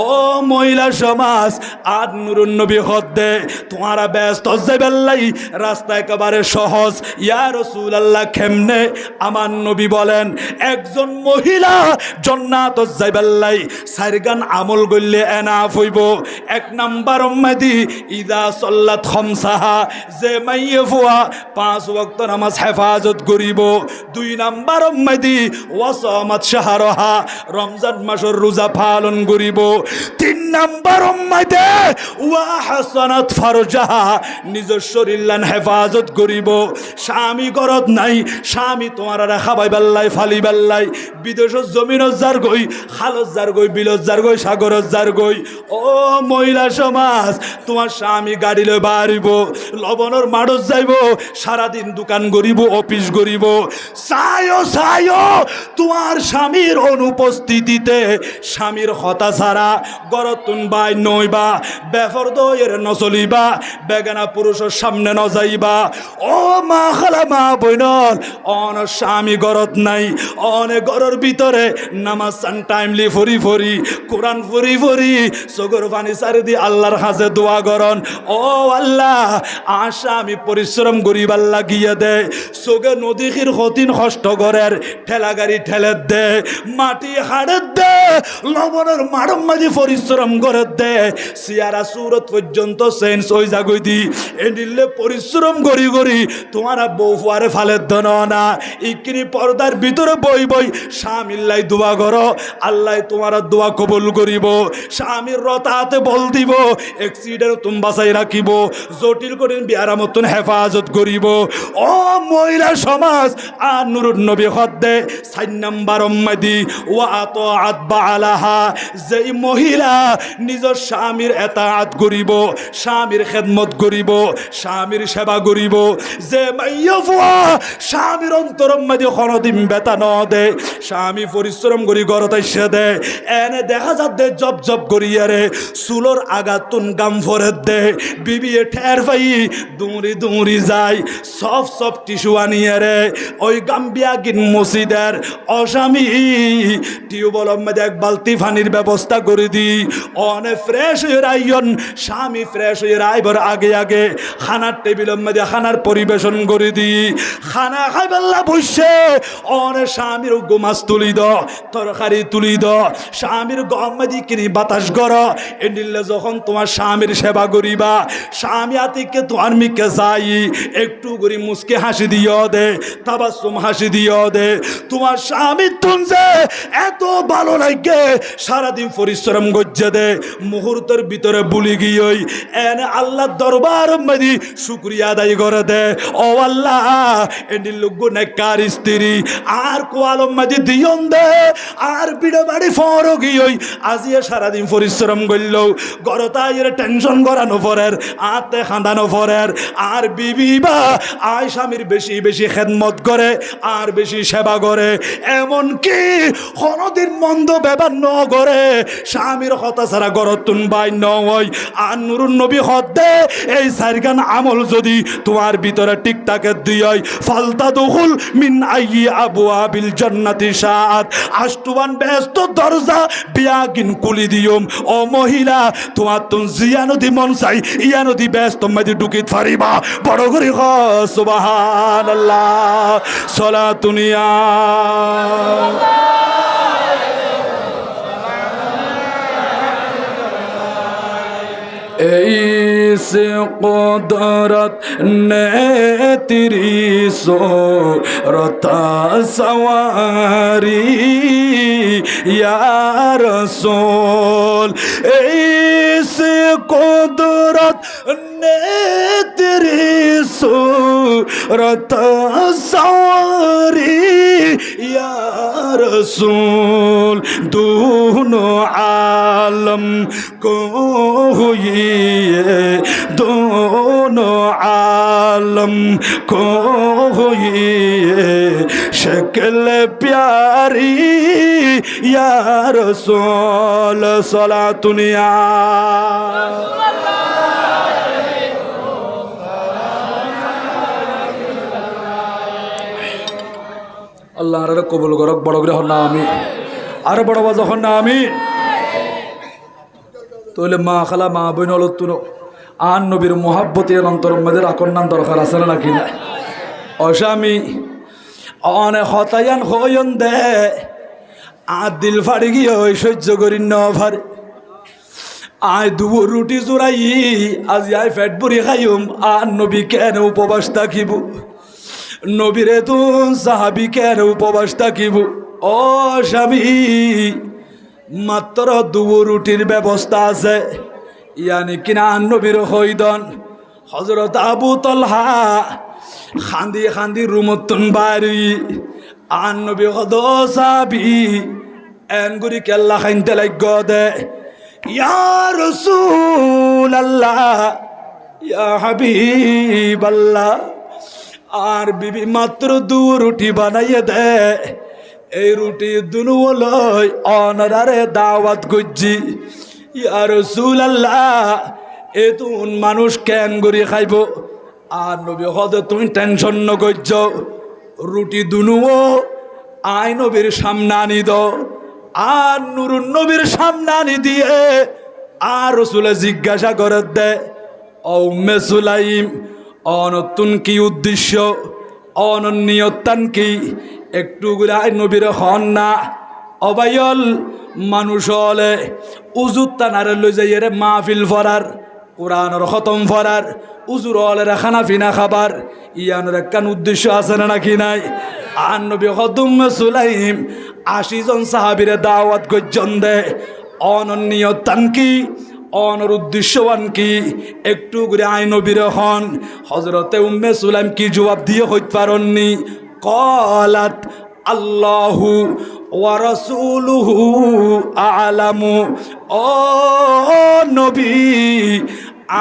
ও মহিলা সমাজ আর নুরুন নবী হদ্দে তোমারা ব্যস্ত যাইবাল্লাই রাস্তা একেবারে সহজ। ইয়া রাসূলুল্লাহ কেমনে? আমার নবী বলেন একজন মহিলা জান্নাত যাইবাল্লাই চারগান আমল গইলে এনাফ হইব। এক নাম্বার উম্মতি ইদা সাল্লাত খামসাহা, যে মাইয়ে ফুয়া 5 ওয়াক্ত নামাজ হেফাজত করিব। 2 নাম্বার উম্মতি ওয়াসামাত শাহরাহা, রমজান মাসের রোজা পালন করিব। 3 নাম্বার উম্মতি ওয়া হাসানাত ফারজাহা, নিজের শরীরলান হেফাজত করিব। স্বামী ঘরত নাই, স্বামী তোমারা রাখা বাইবাল্লাই ফালি বাল্লাই, বিদেশত জমিনত যার গই, খালত যার গই, বিলত যার গই, সাগরত যার গই। ও মহিলা সমাজ তোমার স্বামী গাড়ি লই বাড়িব, লবণের মাড়ত যাইব, সারাদিন দোকান গরিব, অফিস গরিব। চাইও তোমার স্বামীর অনুপস্থিতিতে স্বামীর হতা ছাড়া গরতুন বাই নইবা, বেফর দয়ের নচলিবা, বেগানা পুরুষের সামনে ন যাইবা। ও মা খালা মা বইনল, অন স্বামী গরত নাই, অনে গরর ভিতরে নামাজ টাইমলি ফরি ফরি, কোরআন ফরি ফরি, চোখের পানি সারি দি আল্লাহর কাছে দোয়া করন। ও আল্লাহ, আশা আমি পরিশ্রম করিবার লাগিয়ে দে, চোখে নদীর কঠিন কষ্ট করের ঠেলা গাড়ি ঠেলে দে, মাটি হাড়ে দে, লবণের মারম মাঝি পরিশ্রম করে দে, সিয়ারা সুরত পর্যন্ত চেঞ্জ হয়ে যাগই দি। এ নিলে পরিশ্রম করি করি তোমারা বউ ফুয়ারে ফালে ধন না, ইকরি পর্দার ভিতরে বই বই স্বামীল্লাই দোয়া করো, আল্লাহ তোমার দোয়া কবুল করিব। স্বামীর রতাতে বল দিব, অ্যাক্সিডেন্ট তুমি বাঁচাই রাখিব, জটিল করিন বিয়ারা মতন হেফাজত করিব। ও মহিলা সমাজ আর নুরুন নবী হদ্দে 4 নাম্বার উম্মতি ওয়া আতাআত বালাহা, যেই মহিলা নিজের স্বামীর এতাআত করিব, স্বামীর খেদমত করিব, স্বামীর সেবা করিব। যে মাইয়া ফুয়া স্বামীর অন্তরম মাঝে কোনদিন বেতা ন দে, স্বামী পরিশ্রম করি ঘরত আইসা দে, এনে দেখা যাচ্ছে জব জব করিয়া রে চুলোর আগাতুন গাম ফরে দে, বিবিয়ে ঠের পাই দুমরি দুমরি যায়, সব সব টিস্যু আনিয়ে রে ওই গাম্বিয়া গিন মসজিদের অস্বামী টিউবওয়েলের মধ্যে 1 বালতি পানির ব্যবস্থা করে দি, অনে ফ্রেশ হয়ে রাইয়ন, স্বামী ফ্রেশ হয়ে রাইবার আগে আগে খানার টেবিলের মধ্যে খানার পরিবেশন করে দি, খানা খাইবেলা বসে অনে স্বামীর গোমাস তুলি দ, তরকারি তুলি দ, স্বামীর গম মাঝি কিনি বাতাস গর। এ নিলে যখন তোমার স্বামীর সেবা করিবা, স্বামী আতিকে তোমার মিকে যাই একটু করে মুসকে হাসি দিও দে, তাবাসুম হাসি দিও দে, তোমার স্বামী তুনছে এত ভালো লাগে, সারাদিন পরিশ্রম গজ্জে দে, মুহূর্তের ভিতরে বুলি গিয়েই এনে আল্লাহ দরবার মাঝি শুক্রিয়া আদায় করে দে। ও আল্লাহ, এনে লোক নেককার স্ত্রী আর কোয়ালম মাঝি দিয়ন দে, আর বিড়ে বাড়ি ফর গিয়েই আজিয়ে সারাদিন পরিশ্রম করল, গরতাইয়ের টেনশন করানো পরের, আতে খাঁদানো পরের, আর বিবি বা আয় স্বামীর বেশি বেশি খেদমত করে, আর বেশি সেবা করে, এমন কি কোনদিন মন্দ ব্যবহার ন করে, স্বামীর কথা ছাড়া গরতুন বাই নয়। আর নুরুন নবী হদ্দে এই 4 গান আমল যদি তোমার ভিতরে টিকটাকে দিয়ই, ফালতা দুখুল মিন আইয়ি আবওয়াবিল জান্নাতি শাআত, আষ্টুবান ব্যস্ত দরজা বিয়াগিন কুলি দিয়ম। ও মহিলা, তোমার তুন জিয়ানদি মন চাই ইয়ানদি ব্যস্ত মাঝে ঢুকি ফারিবা, বড় করে হ সুবহানাল্লাহ, সালাতুনিয়া ऐसे कुदरत ने तेरी सूरत सवारी या रसूल, ऐसे कुदरत ने तेरी सूरत सवारी या रसूल, दोनों आलम को हुई दोनों आलम को हुई शक्ल प्यारी या रसूल, सलातुनिया আল্লাহ আর কবুল করক, বড় করে হন না আমি, আর বড় যখন না আমি। তাহলে মা খালা মা বোন অলতুন আন নবীর মোহাব্বতের অন্তরের মধ্যে রাখন্নান দরকার আছে না নাকি না অস্বামী অনেক হতায়ান হইন দে আর দিল ফাড়ি গিয়ে ওই সহ্য করি নভার আয় দুবো রুটি চোরাই আজ আয় ফেট বুড়ি খাইম আর নবী কেন উপবাস থাকিব নবীরে তুন সাহাবি কেন উপবাস থাকিব ও স্বামী মাত্র দুবো রুটির ব্যবস্থা আছে ইয়ানি কিনা নবীর হইদন হজরত আবু তলহা খান্দি খান্দি রুমতুন বাড়ি আন নবী হদ সাবি এনগুরি কেল্লা খাইনতে লাগ দে ইয়া রাসূলুল্লাহ ইয়া হাবিবাল্লাহ আর বিবি মাত্র দু রুটি বানাইয়ে দে এই রুটি দুনু লই অনারে দাওয়াত গজ্জি ইয়া রাসূলুল্লাহ এ তুন মানুষ কেন গরি খাইব আর নবী হদ তুমি টেনশন নগজ্জ রুটি দুনুও আই নবীর সামনে আনি দাও আর নুরুন নবীর সামনে আনি দিয়ে আর রাসূল জিজ্ঞাসা করে দে ও উম্মে সুলাইম অনতুন কি উদ্দেশ্য অনন্যতান কি একটু গুলাই নবীর হন না অবায়ল মানুষ হলে উজুত তানারে লই যাই রে মাহফিল ফরার কোরআনের খতম ফরার উজুর হলে খানা পিনা খাবার ইয়ানোর একখান উদ্দেশ্য আছে না নাকি নাই আর নবী উম্মে সুলাইম 80 জন সাহাবীরে দাওয়াত গজ্জন দে অনন্যতান কি অনর উদ্দেশ্যবান কি একটু করে আই নবীর হন হজরতে উম্মে সুলাইম কি জবাব দিয়ে হইতে পারেননি কলাত আল্লাহু ওয়া রাসূলুহু আ'লামু ও নবী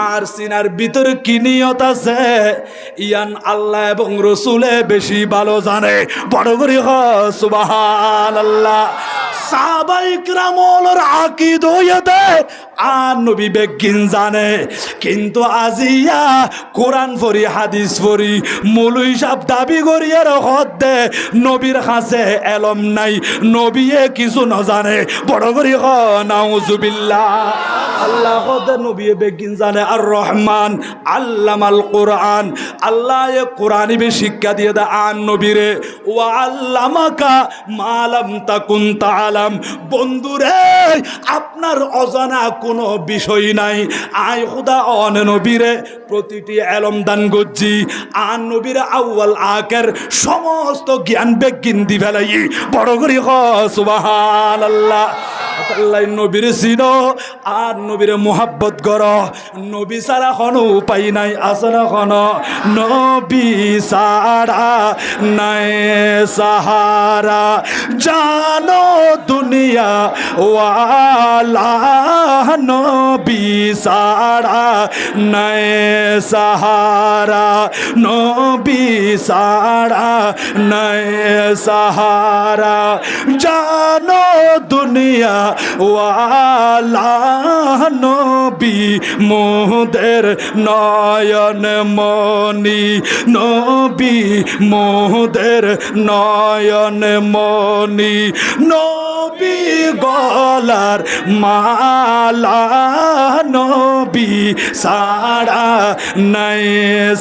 আর সিনার ভিতর কি নিয়ত আছে ইয়ান আল্লাহ এবং রসুলে বেশি ভালো জানে বড় করে সুবহানাল্লাহ সাহাবায়ে কিরামর আকীদ হইতে আর নবী বেগিন জানে কিন্তু আজিয়া কোরআন পড়ি হাদিস পড়ি মৌলভী সাহেব দাবি করিয়ে হদ দে নবীর কাছে এলম নাই নবীয়ে কিছু না জানে বড় করে নাউজুবিল্লাহ আল্লাহ হদ নবী বেগিন জানে আর রহমান আল্লামাল কোরআন আল্লাহ এ কোরআনি বে শিক্ষা দিয়ে দে আন নবীরে ওয়া আল্লামাকা মা লাম তাকুন তাআলাম বন্ধুরে আপনার অজানা কোনো বিষয় নাই আয় খুদা অন নবীরে প্রতিটি এলম দান গজ্জি আন নবীরে আউয়াল আখের সমস্ত জ্ঞান বেগিন দি ফেলাই বড় করে সুবহানাল্লাহ আল্লাহ নবীর চিনো আর নবীরে মোহাব্বত কর নবী ছাড়া কোনো উপায় নাই আছে না কোনো নবী ছাড়া নাই সাহারা জানো দুনিয়া ওয়ালা নবী ছাড়া নাই সাহারা নবী ছাড়া নাই সাহারা জানো দুনিয়া ওয়ালা নবী মোদের নয়ন মনি নবী মোদের নয়ন মনি নবী গলার মালা নবী সারা নাই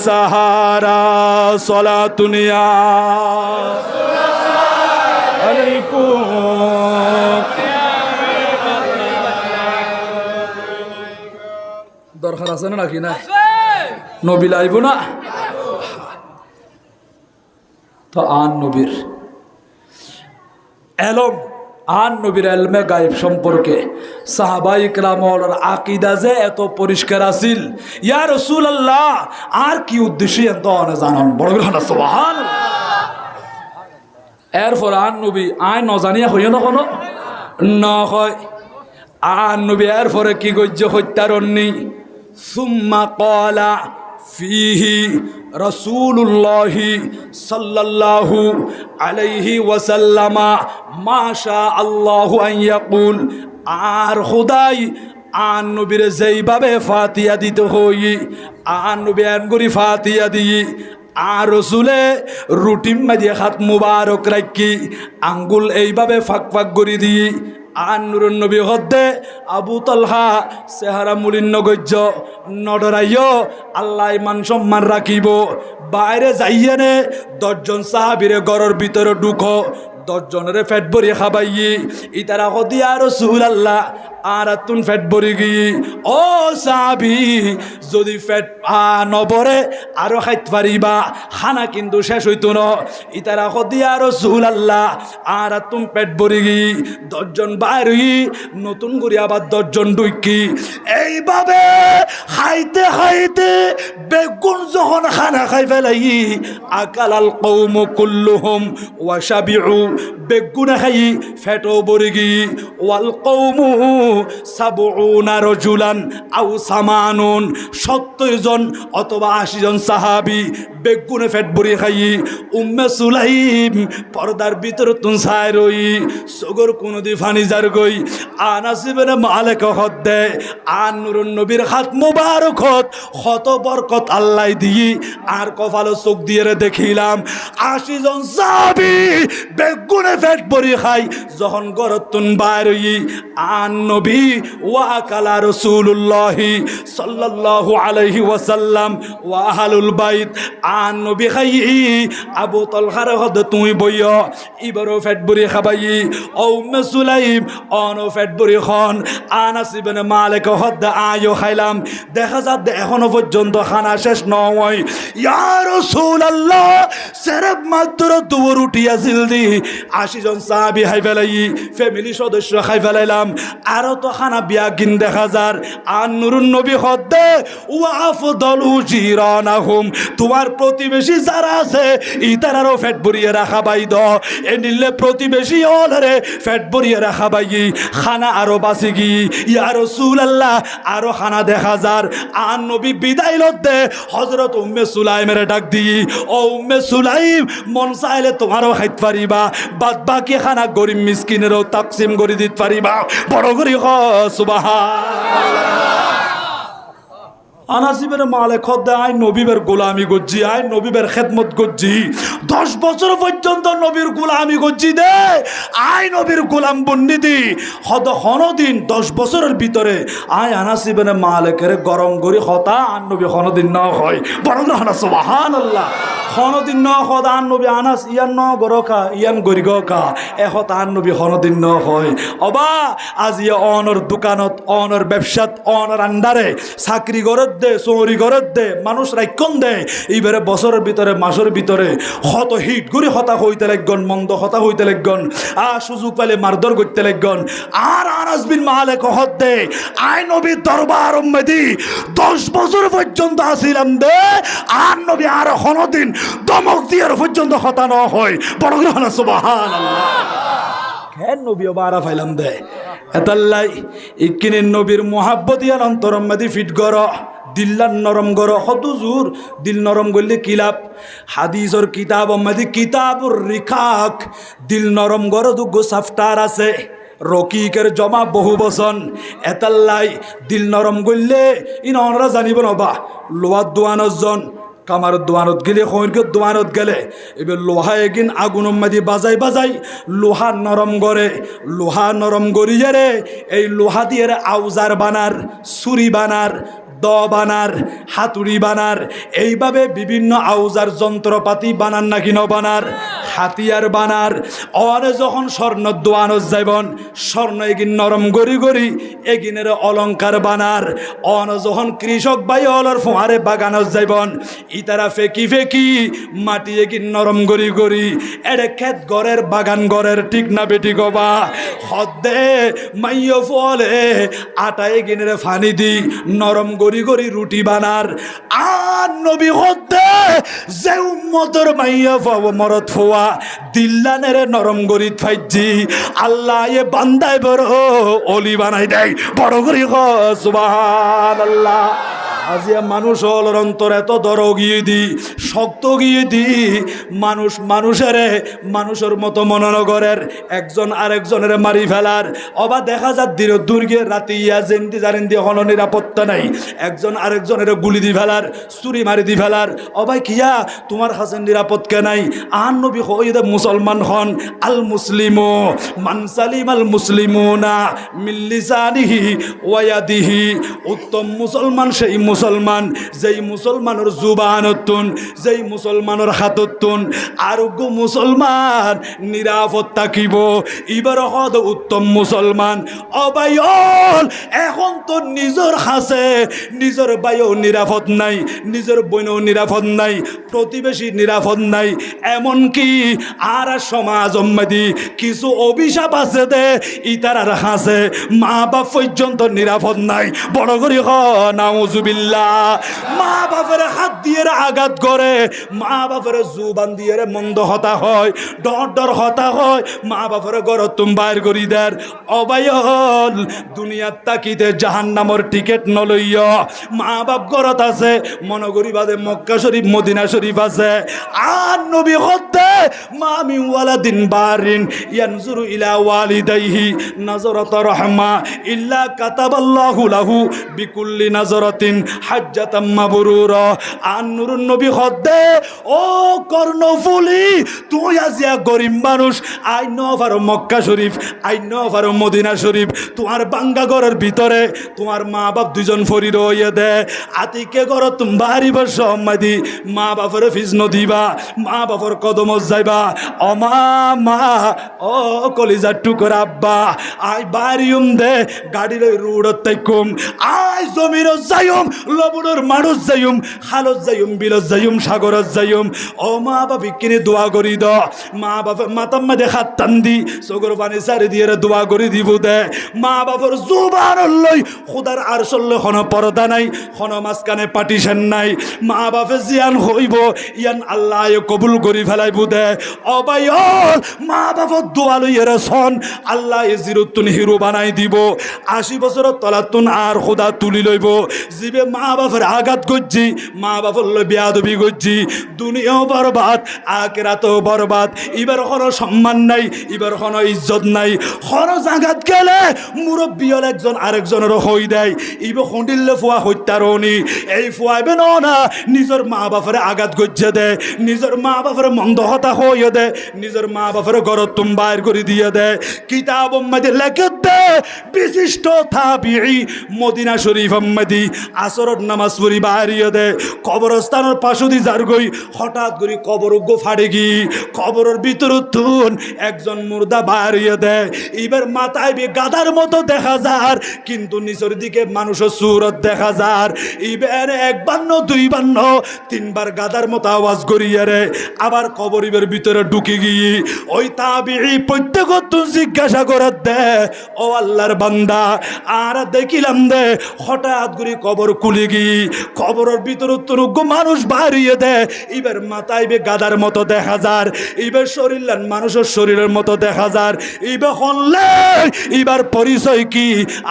সাহারা সলাতুনিয়া আলাইকুম দরকার আছে না নাকি না নবী লাইব না তো আন নবীর এলম আন নবীর এলমে গায়েব সম্পর্কে সাহাবায়ে কিরামের আকীদা যে এত পরিষ্কার আছিল ইয়া রাসূলুল্লাহ আর কি উদ্দেশ্যে এত জানান বড় কথা সুবহানাল্লাহ এরপর আন নবী আয় নজানিয়া হইও না কোনো না হয় আন নবী এরপরে কি গজ্য হত্যারণনি সুম্মা ক্বালা ফিহি রাসূলুল্লাহি সাল্লাল্লাহু আলাইহি ওয়াসাল্লামা মাশা আল্লাহু আন ইয়াকুল আর খুদাই আন নবীর যেইভাবে ফাতিহা দিতে হই আন নবী আনগুরি ফাতিহা দিই আর রসুলে রুটিন মাঝে হাত মুবারক রাখি আঙ্গুল এইভাবে ফাঁক ফাঁক করে দিই আর নুরুন নবী হদ্দে আবু তলহা চেহারা মুলিন্ন গজ্য নডরাইয় আল্লাহ মান সম্মান রাখিব বাইরে যাইয়েনে 10 জন সাহাবীরে ঘরের ভিতরে ঢুকো 10 জনের ফেট ভরি খাবাইয়ে ইতারা হদিয়া রাসূলুল্লাহ আর তুন ফেট ভরি গিয়ে ও সাহাবী যদি ফেট নবরে আরো খাইতে পারিবা খানা কিন্তু শেষ হইতো না ইতারা হদিয়া রাসূলুল্লাহ আর তুন পেট ভরি গিয়ে 10 জন বাইরে নতুন করে আবার 10 জন ঢুকি এইভাবে খাইতে খাইতে বেগুন যখন খানা খাই ফেলাই আকালাল কওম কুল্লুহুম ওয়া শাবিউ বেগুন খাই ফেটো ভরি গিয়ে ওয়াল কওম 70 রাজুলান আও সামানুন 70 জন অথবা 80 জন সাহাবী বেগুনে ফেট ভরি খাই উম্মে সুলাইম পর্দার ভিতরে তুন ছাই রই সগর কোন দি ফানি যার গই আনাস ইবনে মালিক হদ্দে আর নুরুন নবীর হাত মুবারক কত বরকত আল্লাহ দিয়ে আর কপালে চোখ দিয়ে দেখিলাম 80 জন সাহাবী বেগুনে ফেট ভরি খাই যখন গরতুন বাইরই আন নবী ওয়া কালা রাসূলুল্লাহ সাল্লাল্লাহু আলাইহি ওয়াসাল্লাম ওয়া আহলুল বাইত আন নবী খাই আবু তলহার হদ তুই বইয় ইবারো ফেট ভরি খাবাই ও উম্মে সুলাইম অনো ফেট ভরি খন আনাস ইবনে মালিক হদ আয়ো খাইলাম দেখা যাচ্ছে এখনো পর্যন্ত খানা শেষ নয় ইয়া রাসূলুল্লাহ সেরেব মাত্র দুপুর উঠিয়া জিলদি 80 জন সাহাবী খাই ফেলাই ফ্যামিলি সদস্য খাই ফেলাইলাম আরো তো খানা বিয়া গিন দেখা যার আর নুরুন নবী হদ্দে ওয়া আফদালু জিরানাহুম তোমার প্রতিবেশী যারা আছে ইতারারও ফেট ভরিয়ে রাখা বাই দ এ নিলে প্রতিবেশী হলরে ফেট ভরিয়ে রাখা বাই খানা আরো বাসি গি ইয়া রাসূলুল্লাহ আরো খানা দেখা যার আর নবী বিদায় লদ্দে হযরত উম্মে সুলাইমের ডাক দি ও উম্মে সুলাইম মন চাইলে তোমারও খাইতে পারিবা বাদ বাকি খানা গরিব মিসকিনেরও তাকসিম করে দিতে পারিবা বড় করে সুবহানাল্লাহ আনাস ইবনে মালিক হদ্দে আই নবীর গোলামি গজ্জি আই নবীর খেদমত গজ্জি 10 বছর পর্যন্ত নবীর গোলামি গজ্জি দে আই নবীর গোলাম বন্দিদি হদ হনদিন 10 বছরের ভিতরে আই আনাস ইবনে মালিকের গরম গরি হতা আর নবী হনদিন না হয় বড় না সুবহানাল্লাহ হনদিন না হদ আর নবী আনাস ইয়ান ন গরকা ইয়ান গরি গকা এ হত আর নবী হনদিন না হয় অবা আজ ইয়া অনর দোকানত অনর ব্যবসাত অনর আন্ডারে চাকরি গরত দে চৌরি গরত দে মানুষ রাইকন দে এইবারে বছরের ভিতরে মাসের ভিতরে হত হিট গুড়ি হতা হইতে লাগন মন্দ হতা হইতে লাগন সুযোগ পাইলে মারধর করতে লাগন আর আনাস বিন মালিক হদ দে আই নবী দরবার উম্মতি 10 বছর পর্যন্ত আসিলাম দে আর নবী আর হনদিন দমক দিয়ে পর্যন্ত হতা ন হয় বড় গ্রহণ সুবহানাল্লাহ কেন নবী বারা ফাইলাম দে এতাল্লাই ইকিনে নবীর মোহাব্বত ইয়ার অন্তরম মাদি ফিট গর দিল্লার নরম গর হতুজুর দিল নরম গলি কিলাপ হাদিসর কিতাব মাদি কিতাবুর রিখাক দিল নরম গর দুগো সাফটার আছে রকিকের জমা বহু বচন এতাল্লাই দিল নরম গললে ইন অনরা জানিব নবা লোয়ার দোয়ানত জন কামার দোয়ানত গেলে খৈরকে দোয়ানত গেলে এবার লোহা এগিন আগুন মাদি বাজাই বাজাই লোহা নরম করে লোহা নরম করিয়ে রে এই লোহা দিয়ে আউজার বানার ছুরি বানার দ বানার হাতুড়ি বানার এইভাবে বিভিন্ন আউজার যন্ত্রপাতি বানার নাকি ন বানার হাতিয়ার বানার অনে যখন স্বর্ণ দোয়ানত যাইবন স্বর্ণ এগিন নরম গড়ি গড়ি এগিনের অলংকার বানার অন যখন কৃষক ভাই অলর ফোঁয়ারে বাগানত যাইবন ইতারা ফেকি ফেকি মাটি এগিন নরম গড়ি গড়ি এড়ে খেত গড়ের বাগান গড়ের ঠিক না বেটি গবা হদ্দে মাইয় ফলে আটা এগিনের ফানি দি নরম গড়ি গড়ি রুটি বানার আর নবী হদ্দে যে উম্মতর মাইয়া ফাও মরত ফোয়া দিল্লানের নরম গরিত ফাইজি আল্লাহ এ বান্দায় বড় অলি বানাই দেয় বড় করি সুবহানাল্লাহ আজিয়া মানুষ হল অন্তর এত দর গিয়ে দি শক্ত গিয়ে দি মানুষের মতো মনোনগরের একজন আরেকজনের মারি ফেলার অবা দেখা যার দুর্গে রাতে ইয়া জেন্দি জারেন্দি হল নিরাপত্তা নাই একজন আরেকজনের গুলি দি ফেলার চুরি মারি দি ফেলার অবাই কিয়া তোমার হাসেন নিরাপদ কে নাই আন নবী হইদে মুসলমান হন আল মুসলিমু মান সালিম আল মুসলিমুনা মিন লিসানিহি ওয়া ইয়াদিহি উত্তম মুসলমান সেই মুসলমান যেই মুসলমানের জুবানতুন যেই মুসলমানের হাততুন আরোগ্য মুসলমান নিরাপদ থাকিব ইবার হদ উত্তম মুসলমান অবায়ল এখন তো নিজের হাসে নিজের বাইও নিরাপদ নাই নিজের বইনও নিরাপদ নাই প্রতিবেশী নিরাপদ নাই এমনকি আর সমাজ অম্মাদি কিছু অভিশাপ আছে দে ইতার আর হাসে মা বাপ পর্যন্ত নিরাপদ নাই বড় করি হ নাউজুবিল্লাহ মা বাপের হাত দিয়ে আঘাত করে মা বাপের জুবান দিয়ে মন্দ হতা হয় ডর হতা হয় মা বাপের ঘর তুম বাইর করি দেয় অবায়ল দুনিয়ার তাকিতে জাহান্নামর টিকেট নলইয় মা বাপ ঘরত আছে মনগরি বাদে মক্কা শরীফ মদিনা শরীফ আছে আর নবী হতে মামি ওয়ালাদিন বারিন ইয়ানজুরু ইলা ওয়ালিদাইহি নাজরাত রাহমা ইল্লা কাতাবাল্লাহু লাহু বিকুল্লি নাজরাতিন হাজ্জাতাম মাবরুরা আর নূরুন নবী হতে ও কর্ণফুলি তুই আজিয়া গরিব মানুষ আই নভার মক্কা শরীফ আই নভার মদিনা শরীফ তোমার বাঙ্গা ঘরের ভিতরে তোমার মা বাপ দুজন ফরি রইয়ে দে আতিকে ঘর তুমি বাড়িব সম্মাদি মা বাপের ফিজ নদিবা মা বাপর কদম যাইবা অমা মা ও কলিজার টুকর আব্বা আই বাড়িউম দে গাড়ি লই রুডত তাইকুম আই জমির যাইম লবণের মানুষ যাইম খালত যাইম বিলত যাইম সাগরত যাইম ও মা বাপি কিনে দোয়া করি দ মা বাপে মাতাম মা দেখাত টান্দি চোখের পানি চারি দিয়ে দোয়া করি দিব দে মা বাপর জুবান লই খুদার আর চললে খন পরদা নাই খন মাঝখানে পাটিশন নাই মা বাপে জিয়ান হইব ইয়ান আল্লাহ কবুল করি ফেলাইব দে অবায়ল মা বাপর দোয়া লইয়ের সন আল্লাহ জিরুতুন হিরো বানাই দিব 80 বছরের তলাতুন আর খুদা তুলি লইব জিবে মা বাপের আঘাত করছি মা বাপর লই বেয়াদবি করছি দুনিয়াও বরবাদ আখিরাতও বরবাদ এবার কোনো সম্মান নাই এবার কোনো ইজ্জত নাই কোনো জায়গাত গেলে মুরব্বী হল একজন আরেকজনেরও হই দেয় ইবে হন্ডিল্লে ফুয়া হত্যারণী এই ফুয়াইবে না নিজের মা বাপের আঘাত করছে দে নিজের মা বাপের মন্দ হতা হইয়ে দে নিজের মা বাপের ঘর তুম বাইর করে দিয়ে দে কিতাব উম্মদি লেখে দে বিশিষ্ট তাবিঈ মদিনা শরীফ উম্মদি আসরের নামাজ পড়ি বাইরিয়ে দে কবরস্থানের পাশে দি যার গই হঠাৎ করে কবর গো ফাড়ে গি কবরের ভিতর তুন একজন মুর্দা বাইরিয়ে দে এবার মাথায় বে গাদার মতো দেখা যার কিন্তু নিচের দিকে মানুষের সুরত দেখা যার এবার 1 বান্ন 2 বান্ন 3 বার গাদার মতো আওয়াজ করিয়ে রে আবার কবরের ভিতরে ঢুকে গিয়ে ওই তাবিঈ প্রত্যেক জিজ্ঞাসা করে দে ও আল্লাহর বান্দা আর দেখিলাম দে হঠাৎ করে কবর খুলে গিয়ে কবরের ভিতরে তোর মানুষ বাড়িয়ে দে এবার মাথায় বে গাদার মতো দেখা যার এবার শরীর মানুষের শরীরের মতো দেখা যার এবার হলে এবার পরিচয় কি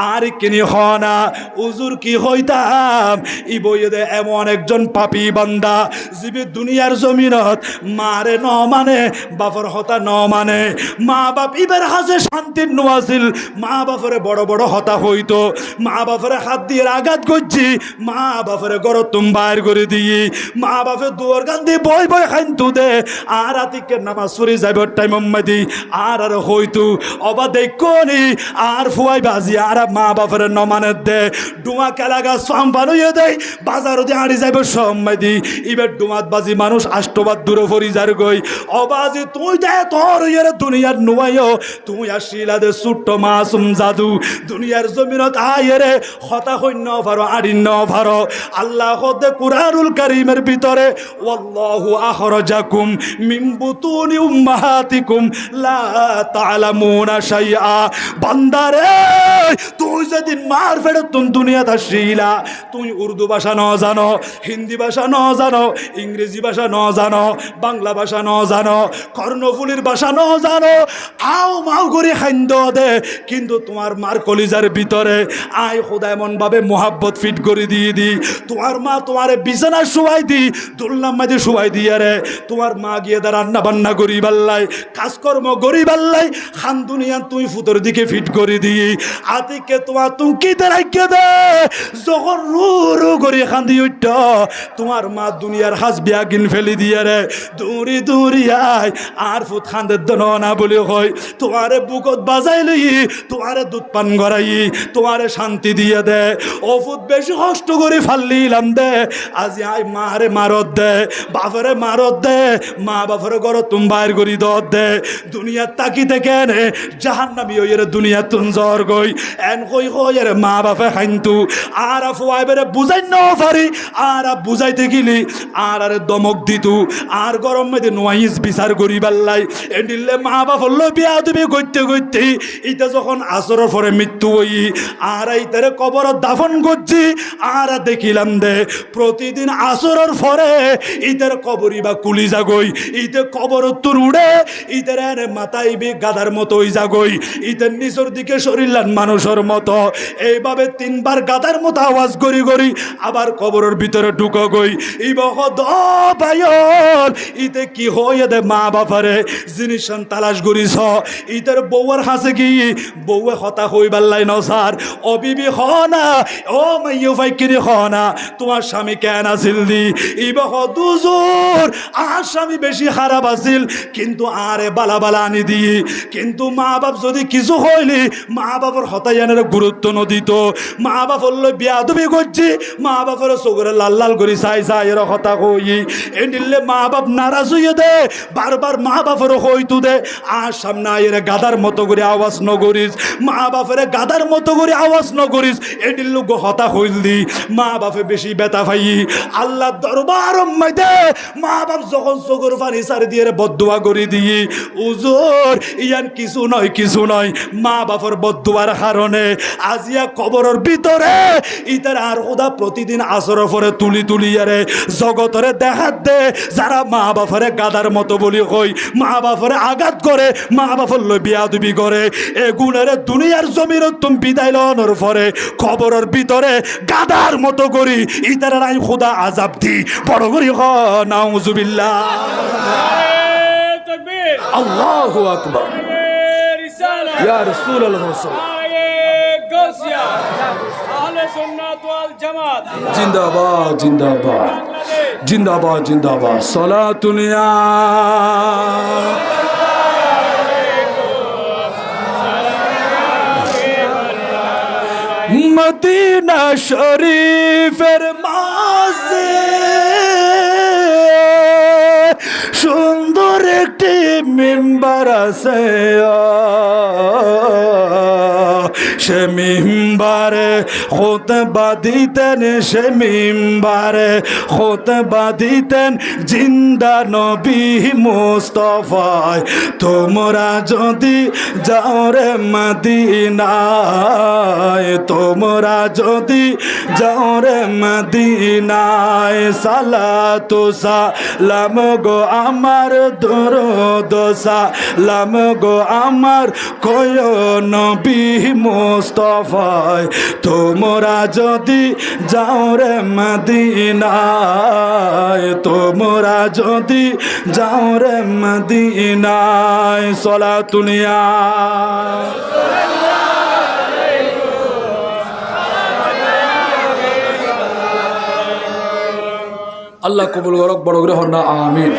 আর কিনি হনা উজুর কি হইতাম ই বইয়ে দে এমন একজন পাপী বান্দা জীবে দুনিয়ার জমিনত মারে ন মানে বাপর হতা ন মানে মা বাপ এবার হাসে শান্তির নোয়াছিল মা বাপরে বড় বড় হতা হইতো মা বাপরে হাত দিয়ে আঘাত করছি মা বাপরে ঘর তুম বাইর করে দিয়ে মা বাপে দুয়ার গান দিয়ে বই বই খাইন্তু দে আর আতিকে নামাজ পড়ি যাইবার টাইম মাদি আর হইতু অবা দেখনি আর ফুয়াই বাজি আর মা বাপরে নমানের দে ডুমা কেলা গাছ ফাম বানুয়ে দেয় বাজারও দিয়ে হাঁড়ি যাইবার সম্মাদি এবার ডুমাত বাজি মানুষ আষ্টবাদ দূরে ফরি যার গই অবাজি তুই দে তোর ইয়ের দুনিয়ার নুয়াইও তুই আসিলা দে ছোট্ট মাসুম জাদু দুনিয়ার জমিনত আয়েরে হতা হইন্য ভারো আড়িন্য ভারো আল্লাহ দে কুরআনুল কারীমের ভিতরে ওয়াল্লাহু আখরাজাকুম মিন বুতুনি উম্মাহাতিকুম লা তা'লামুনা শাইআ বান্দারে তুই যেদিন মার ফেরত তুম দুনিয়াত আসিলা তুই উর্দু ভাষা ন জানো হিন্দি ভাষা ন জানো ইংরেজি ভাষা ন জানো বাংলা ভাষা ন জানো কর্ণফুলির ভাষা ন জানো আও মাও করে খাইন্দ দে কিন্তু তোমার মার কলিজার ভিতরে আয় খোদা এমন ভাবে মোহাব্বত ফিট করে দিয়ে দি, তোমার মা তোমারে বিছানা শুয়াই দি, দোলনার মাঝে শুয়াই দিয়ে রে তোমার মা গিয়ে দা রান্না বান্না করি বাল্লাই, কাজকর্ম করি বাল্লাই, খান দুনিয়া তুই ফুতোর দিকে ফিট করে দিই, আতিকে তোমার তুমকি রাখিয়ে দে, যখন রু রু করে খান্দি উঠত তোমার মা দুনিয়ার হাসবি আগিন ফেলি দিয়ে রে দৌড়ি দৌড়ি আয় আর ফুট খান্দের দন না বলে হয়, তোমারে বুকত বাজাই লই, তোমারে দুধ পান করাই, তোমারে শান্তি দিয়ে দে, ও ফুট বেশি কষ্ট করে ফাল্লিলাম দে, আজ আই মারে মারত দে, বাপরে মারত দে, মা বাপরে ঘর তুম বাইর করি দত দে, দুনিয়ার তাকিতে কেনে জাহান্নামী হইরে দুনিয়া তুন জ্বর গই এন কই কইর মা বাপে খাইন্তু আর ফুয়াই বেরে বুঝাই ন পারি আর বুঝাইতে গেলি আর দমক দিতু আর গরম মেদে নোয়াইস বিচার করি বাল্লাই এন্ডিলে মা বাপ হলো বিয়া তুমি করতে করতে এটা যখন আসরের পরে মৃত্যু হই আর এইটারে কবর দাফন করছি আর দেখিলাম দে প্রতিদিন আসরের পরে ইতার কবরি বা কুলি যাগই ইতে কবর তুর উড়ে ইতার মাথায় বি গাদার মতো ওই যাগই ইতার নিচের দিকে শরীরলান মানুষের মতো এইভাবে তিনবার গাদার মতো আওয়াজ করি করি আবার কবরের ভিতরে ঢুকো গই ইবহ দ ভাইল ইতে কি হয়ে দে মা বাপারে জিনিস তালাশ করিস ইতার বউয়ের হাসে কি বউয়ে হতা হইবার লাই ন স্যার ও বিবি হ না ও মাইও ভাই কিরে হ না তোমার স্বামী কেন আছিল দি ইবহ দুজোর আর স্বামী বেশি খারাপ আছিল কিন্তু আরে বালা বালা আনি দি কিন্তু মা বাপ যদি কিছু হইলি মা বাবার হতাইয়ানের গুরুত্ব নদিত মা বাপ হল বিয়া তুমি করছি মা বাপের চোখরে লাল লাল করি চাই চাই এর হতা কই এ নিলে মা বাপ নারাজ হইয়ে দে বারবার মা বাপের হইতু দে আর সামনে আয়ের গাদার মতো করে আওয়াজ নগরিস মা বাপের গাদার মতো করে আওয়াজ নগরিস এ নিল হতা হইল দি মা বাপে বেশি বেতা ভাই আল্লাহ দরবার মাইতে মা বাপ যখন চোখের পানি সারি দিয়ে বদুয়া করে দিয়ে উজোর ইয়ান কিছু নয় মা বাপের বদুয়ার কারণে আজিয়া কবরের ভিতরে ইতার আর খোদা প্রতিদিন আসরের পরে তুলি তুলিয়ারে জগতরে দেখাত দে যারা মা বাপরে গাদার মতো বলি কই মা বাপরে আঘাত করে মা বাপর লই বিয়াদবি করে এ গুণের দুনিয়ার জমির তুমি বিদায় লওয়ার পরে কবরের ভিতরে গাদার মতো করি ইতার আই খোদা আজাব দি বড় করি হ নাউজুবিল্লাহ তাকবীর আল্লাহু আকবার ইয়া রাসূলুল্লাহ আহলে সুন্নাত ওয়াল জামাত জিন্দাবাদ জিন্দাবাদ জিন্দাবাদ জিন্দাবাদ সালাতুনিয়া মদিনা শরীফের মাঝে সুন্দর একটি মিম্বার আছে সে মিম্বারে খুতবা দিতেন সে মিম্বারে খুতবা দিতেন জিন্দা নবী মুস্তাফায় তোমরা যদি যাও রে মদিনায় তোমরা যদি যাও রে মদিনায় সালাতু সালাম গো আমার দরুদ সালাম গো আমার কয় নবী মুস্তাফায় তোমরা যদি যাও রে মদিনায় তোমরা যদি যাও রে মদিনায় সালাতুনিয়া আল্লাহ কবুল করক বড় করে হন না আমিন।